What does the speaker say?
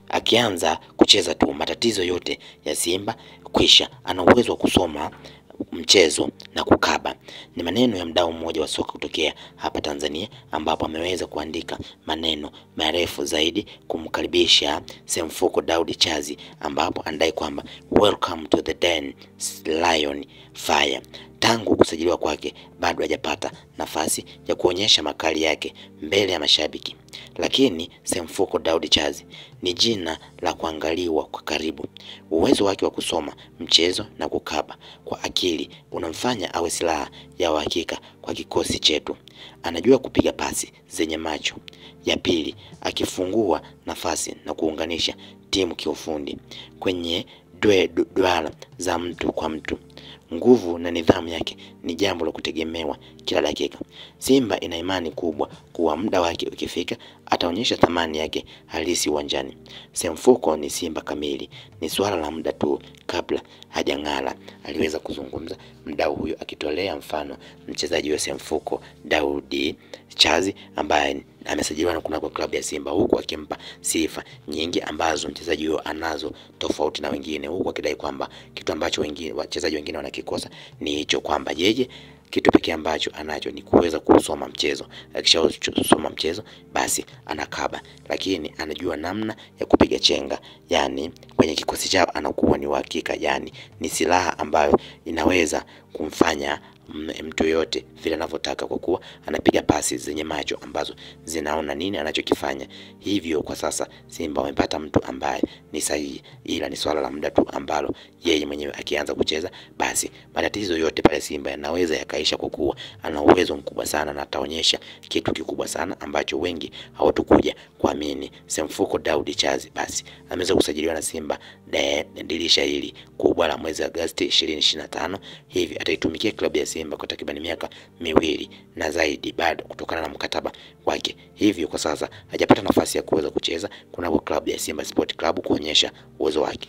akianza kucheza tu matatizo yote ya Simba kwisha. Ana uwezo wa kusoma mchezo na kukaba. Ni maneno ya mdau mmoja wa soka kutokea hapa Tanzania, ambapo ameweza kuandika maneno marefu zaidi kumkaribisha Semfuko Daudi Chazi, ambapo anadai kwamba welcome to the den Lion Fire. Tangu kusajiliwa kwake bado hajapata nafasi ya kuonyesha makali yake mbele ya mashabiki, lakini Semfuko Daudi Chazi ni jina la kuangaliwa kwa karibu. Uwezo wake wa kusoma mchezo na kukaba kwa akili unamfanya awe silaha ya uhakika kwa kikosi chetu. Anajua kupiga pasi zenye macho ya pili, akifungua nafasi na kuunganisha timu kiufundi kwenye duara za mtu kwa mtu. Nguvu na nidhamu yake ni jambo la kutegemewa kila dakika. Simba ina imani kubwa kuwa muda wake ukifika ataonyesha thamani yake halisi uwanjani. Semfuko ni Simba kamili, ni swala la muda tu kabla hajang'ara, aliweza kuzungumza mdau huyo, akitolea mfano mchezaji wa Semfuko Daudi Chazi ambaye amesajiliwa na kunako klabu ya Simba, huku akimpa sifa nyingi ambazo mchezaji huyo anazo tofauti na wengine, huku akidai kwamba kitu ambacho wachezaji wengine wanakikosa ni hicho, kwamba yeye kitu pekee ambacho anacho ni kuweza kusoma mchezo. Akishasoma mchezo basi anakaba, lakini anajua namna ya kupiga chenga, yani kwenye kikosi chao anakuwa ni uhakika, yani ni silaha ambayo inaweza kumfanya mtu yote vile anavyotaka, kwa kuwa anapiga pasi zenye macho ambazo zinaona nini anachokifanya. Hivyo kwa sasa Simba wamepata mtu ambaye ni sahihi, ila ni swala la muda tu ambalo yeye mwenyewe akianza kucheza basi matatizo yote pale Simba yanaweza yakaisha, kwa kuwa ana uwezo mkubwa sana na ataonyesha kitu kikubwa sana ambacho wengi hawatakuja kuamini. Semfuko Daudi Chazi basi ameweza kusajiliwa na Simba dirisha hili kubwa la mwezi Agosti 2025. Hivi ataitumikia klabu ya Simba kwa takriban miaka 2 na zaidi bado kutokana na mkataba wake. Hivyo kwa sasa hajapata nafasi ya kuweza kucheza kunako klabu ya Simba Sport Club kuonyesha uwezo wake.